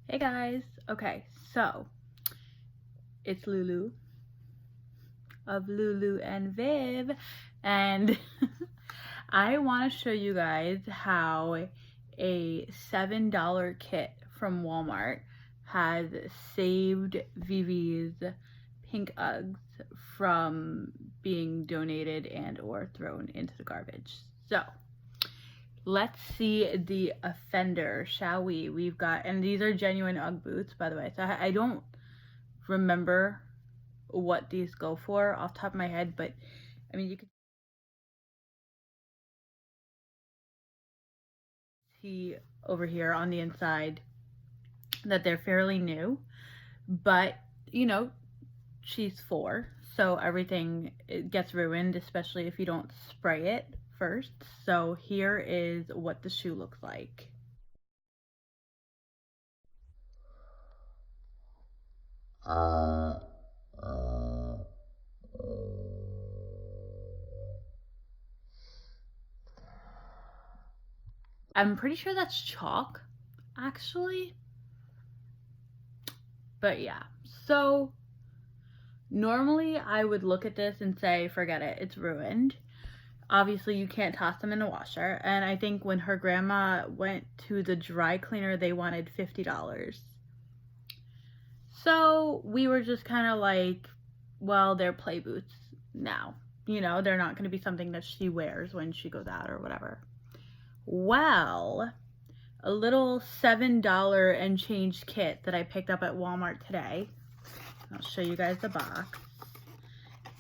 Hey guys, okay, so it's Lulu of Lulu and Viv, and I want to show you guys how a $7 kit from Walmart has saved Vivi's pink Uggs from being donated and or thrown into the garbage. So let's see the offender, shall we? We've got, and these are genuine Ugg boots, by the way. So I don't remember what these go for off the top of my head, but I mean, you can see over here on the inside that they're fairly new, but you know, she's 4, so everything gets ruined, especially if you don't spray it first. So here is what the shoe looks like. I'm pretty sure that's chalk, actually. But yeah, so normally I would look at this and say, forget it, it's ruined. Obviously, you can't toss them in the washer. And I think when her grandma went to the dry cleaner, they wanted $50. So we were just kind of like, well, they're play boots now. You know, they're not going to be something that she wears when she goes out or whatever. Well, a little $7 and change kit that I picked up at Walmart today. I'll show you guys the box.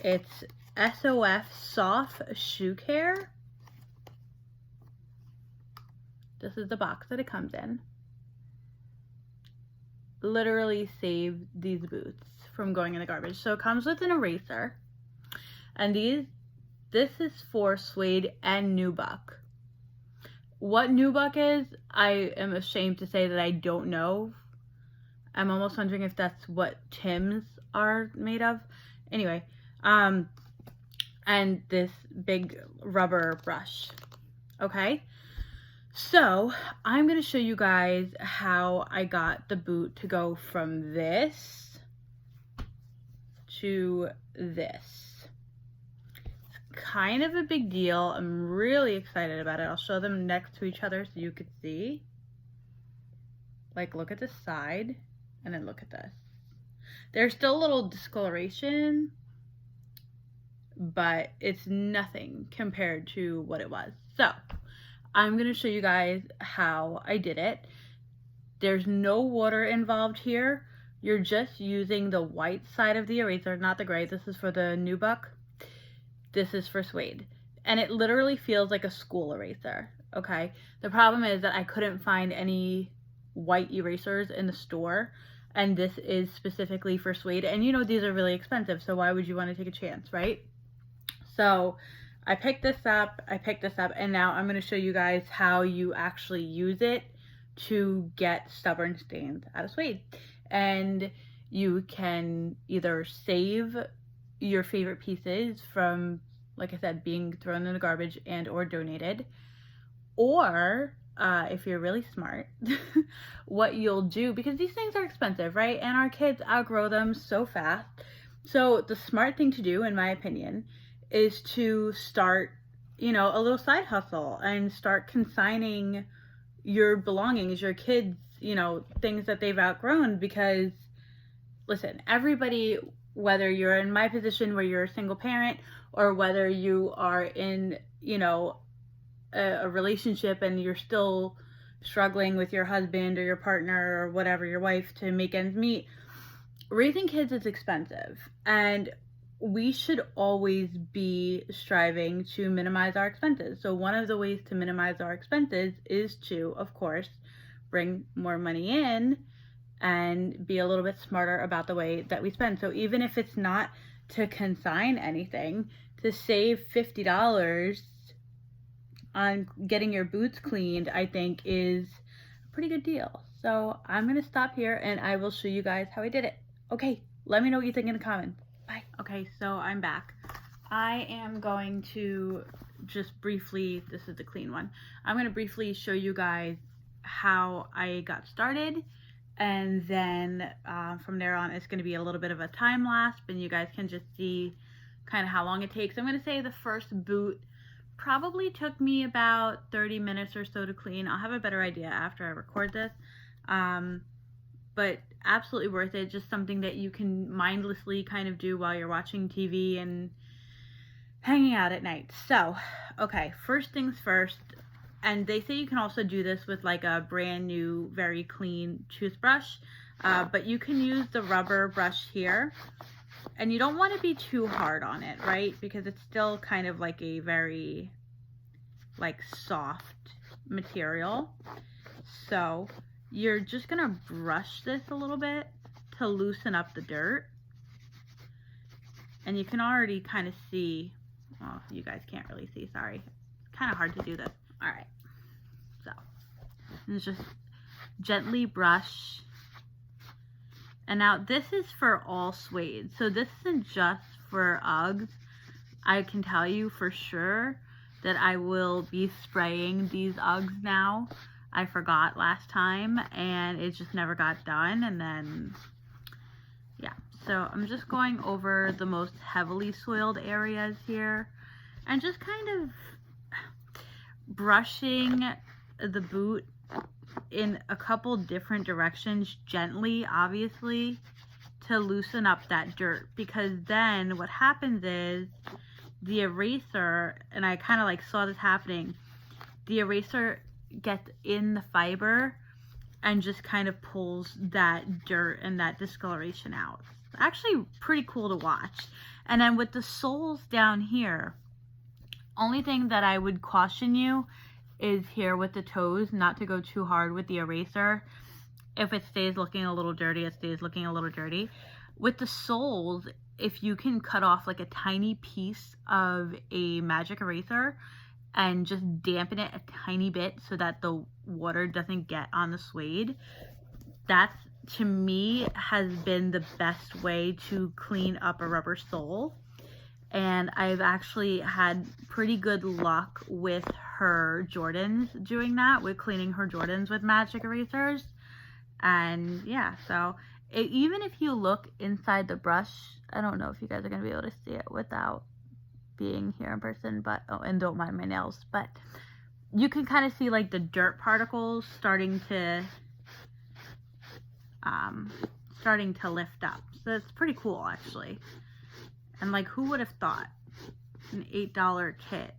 It's SOF Soft Shoe Care. This is the box that it comes in. Literally saved these boots from going in the garbage. So it comes with an eraser. And this is for suede and nubuck. What nubuck is, I am ashamed to say that I don't know. I'm almost wondering if that's what Tim's are made of. Anyway, and this big rubber brush. Okay, so I'm going to show you guys how I got the boot to go from this to this. It's kind of a big deal. I'm really excited about it. I'll show them next to each other so you could see. Like, look at this side and then look at this. There's still a little discoloration, but it's nothing compared to what it was. So I'm going to show you guys how I did it. There's no water involved here. You're just using the white side of the eraser, not the gray. This is for the nubuck. This is for suede. And it literally feels like a school eraser, okay? The problem is that I couldn't find any white erasers in the store, and this is specifically for suede. And you know these are really expensive, so why would you want to take a chance, right? So I picked this up, and now I'm going to show you guys how you actually use it to get stubborn stains out of suede. And you can either save your favorite pieces from, like I said, being thrown in the garbage and or donated, or if you're really smart, what you'll do, because these things are expensive, right? And our kids outgrow them so fast. So the smart thing to do, in my opinion, is to start, you know, a little side hustle and start consigning your belongings, your kids, you know, things that they've outgrown. Because listen, everybody, whether you're in my position where you're a single parent or whether you are in, you know, a relationship and you're still struggling with your husband or your partner or whatever, your wife, to make ends meet, raising kids is expensive, and we should always be striving to minimize our expenses. So one of the ways to minimize our expenses is to, of course, bring more money in and be a little bit smarter about the way that we spend. So even if it's not to consign anything, to save $50 on getting your boots cleaned, I think is a pretty good deal. So I'm going to stop here and I will show you guys how I did it. Okay, let me know what you think in the comments. Bye. Okay, so I'm back. I am going to just briefly, this is the clean one, I'm going to briefly show you guys how I got started And then from there on, it's going to be a little bit of a time lapse, and you guys can just see kind of how long it takes. I'm going to say the first boot probably took me about 30 minutes or so to clean. I'll have a better idea after I record this. But absolutely worth it. Just something that you can mindlessly kind of do while you're watching TV and hanging out at night. So, okay, first things first. And they say you can also do this with like a brand new, very clean toothbrush. But you can use the rubber brush here. And you don't want to be too hard on it, right? Because it's still kind of like a very like soft material. So you're just going to brush this a little bit to loosen up the dirt. And you can already kind of see, well, you guys can't really see, sorry. It's kind of hard to do this. All right. So, and just gently brush. And now this is for all suede. So this isn't just for Uggs. I can tell you for sure that I will be spraying these Uggs now. I forgot last time and it just never got done. And then, yeah. So I'm just going over the most heavily soiled areas here and just kind of brushing the boot in a couple different directions gently, obviously, to loosen up that dirt, because then what happens is the eraser, and I kind of like saw this happening, the eraser gets in the fiber and just kind of pulls that dirt and that discoloration out. It's actually pretty cool to watch. And then with the soles down here, only thing that I would caution you is here with the toes, not to go too hard with the eraser. If it stays looking a little dirty, it stays looking a little dirty. With the soles, if you can cut off like a tiny piece of a magic eraser and just dampen it a tiny bit so that the water doesn't get on the suede, that to me has been the best way to clean up a rubber sole. And I've actually had pretty good luck with her Jordans doing that, with cleaning her Jordans with magic erasers. And yeah, so even if you look inside the brush, I don't know if you guys are going to be able to see it without being here in person, but, oh, and don't mind my nails, but you can kind of see like the dirt particles starting to lift up. So it's pretty cool, actually. And like, who would have thought an $8 kit,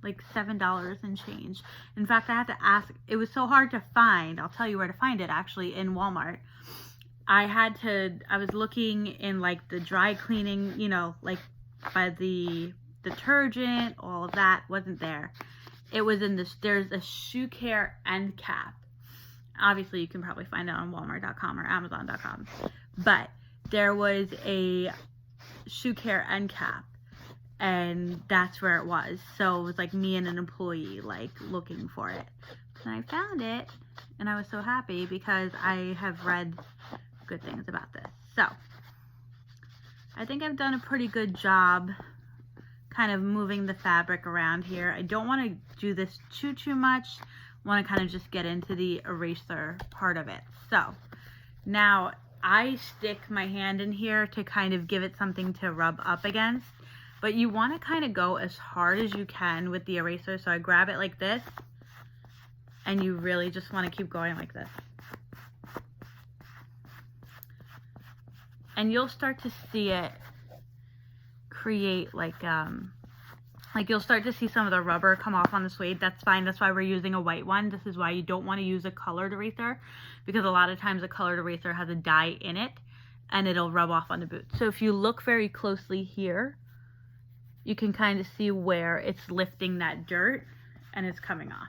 like $7 and change. In fact, I had to ask, it was so hard to find. I'll tell you where to find it, actually, in Walmart. I was looking in like the dry cleaning, you know, like by the detergent, all of that wasn't there. It was in this, there's a shoe care end cap. Obviously, you can probably find it on Walmart.com or Amazon.com. But there was a shoe care end cap, and that's where it was. So it was like me and an employee like looking for it. And I found it, and I was so happy because I have read good things about this. So I think I've done a pretty good job kind of moving the fabric around here. I don't want to do this too much. I want to kind of just get into the eraser part of it. So now I stick my hand in here to kind of give it something to rub up against, but you want to kind of go as hard as you can with the eraser. So I grab it like this, and you really just want to keep going like this. And you'll start to see it create like you'll start to see some of the rubber come off on the suede. That's fine. That's why we're using a white one. This is why you don't want to use a colored eraser, because a lot of times a colored eraser has a dye in it and it'll rub off on the boot. So if you look very closely here, you can kind of see where it's lifting that dirt and it's coming off.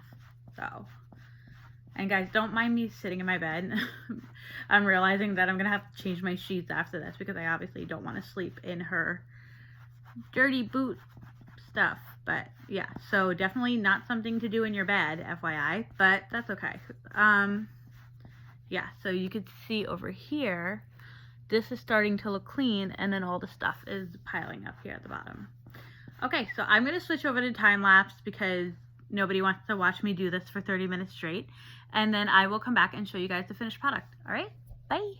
So, and guys, don't mind me sitting in my bed. I'm realizing that I'm going to have to change my sheets after this because I obviously don't want to sleep in her dirty boot stuff. But yeah, so definitely not something to do in your bed, FYI, but that's okay. Yeah, so you can see over here, this is starting to look clean, and then all the stuff is piling up here at the bottom. Okay, so I'm going to switch over to time lapse because nobody wants to watch me do this for 30 minutes straight, and then I will come back and show you guys the finished product. All right, Bye.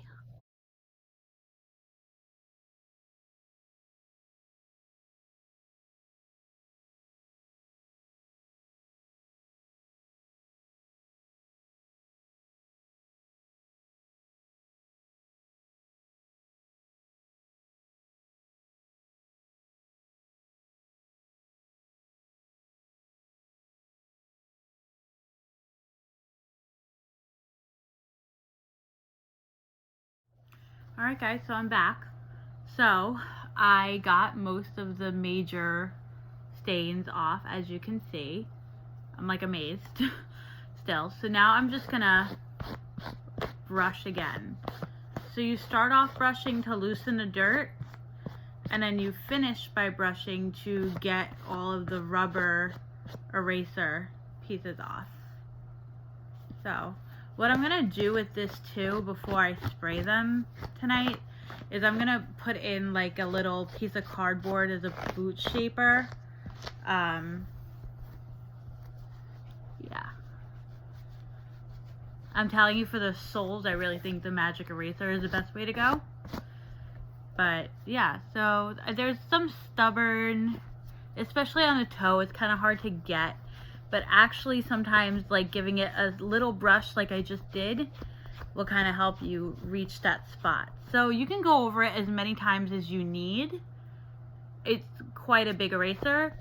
Alright guys, so I'm back. So I got most of the major stains off, as you can see. I'm like amazed still. So now I'm just gonna brush again. So you start off brushing to loosen the dirt, and then you finish by brushing to get all of the rubber eraser pieces off. So what I'm gonna do with this too before I spray them tonight is I'm gonna put in like a little piece of cardboard as a boot shaper. Yeah. I'm telling you, for the soles, I really think the magic eraser is the best way to go. But yeah, so there's some stubborn, especially on the toe, it's kind of hard to get. But actually sometimes like giving it a little brush like I just did will kind of help you reach that spot. So you can go over it as many times as you need. It's quite a big eraser.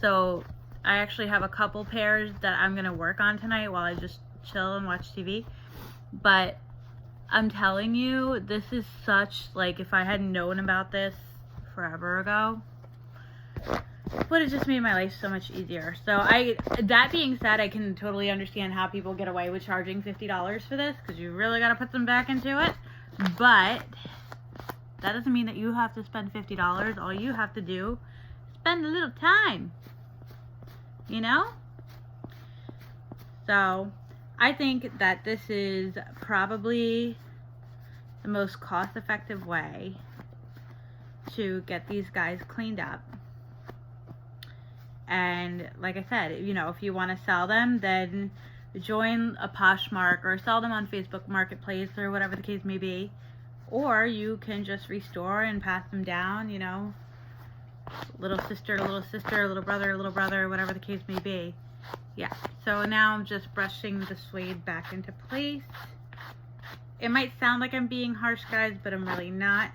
So I actually have a couple pairs that I'm going to work on tonight while I just chill and watch TV. But I'm telling you, this is such, like, if I had known about this forever ago, would have just made my life so much easier. So that being said, I can totally understand how people get away with charging $50 for this, because you really got to put them back into it. But that doesn't mean that you have to spend $50. All you have to do is spend a little time, you know? So I think that this is probably the most cost-effective way to get these guys cleaned up. And like I said, you know, if you want to sell them, then join a Poshmark or sell them on Facebook Marketplace or whatever the case may be. Or you can just restore and pass them down, you know, little sister, little brother, whatever the case may be. Yeah, so now I'm just brushing the suede back into place. It might sound like I'm being harsh, guys, but I'm really not.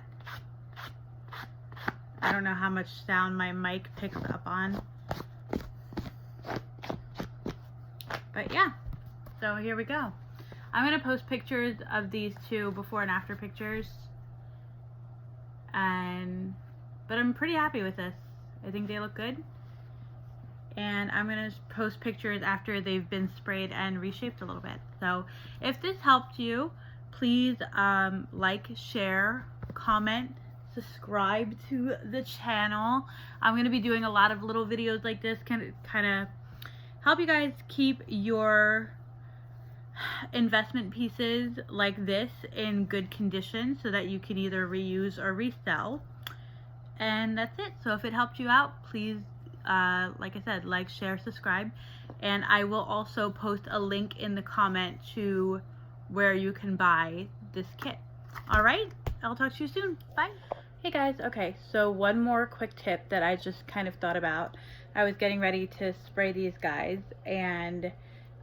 I don't know how much sound my mic picks up on. But yeah, so here we go. I'm going to post pictures of these two before and after pictures. But I'm pretty happy with this. I think they look good. And I'm going to post pictures after they've been sprayed and reshaped a little bit. So if this helped you, please like, share, comment, subscribe to the channel. I'm going to be doing a lot of little videos like this, kind of help you guys keep your investment pieces like this in good condition so that you can either reuse or resell. And that's it. So if it helped you out, please, like I said, like, share, subscribe. And I will also post a link in the comment to where you can buy this kit. All right, I'll talk to you soon. Bye. Hey guys, okay, so one more quick tip that I just kind of thought about. I was getting ready to spray these guys, and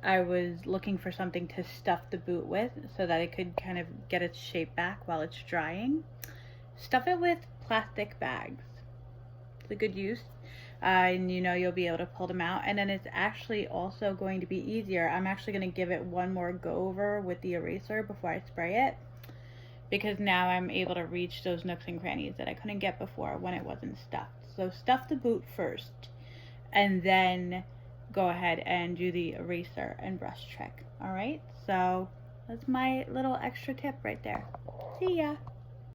I was looking for something to stuff the boot with so that it could kind of get its shape back while it's drying. Stuff it with plastic bags. It's a good use. And you know you'll be able to pull them out, and then it's actually also going to be easier. I'm actually going to give it one more go over with the eraser before I spray it, because now I'm able to reach those nooks and crannies that I couldn't get before when it wasn't stuffed. So stuff the boot first, and then go ahead and do the eraser and brush trick. All right, so that's my little extra tip right there. See ya.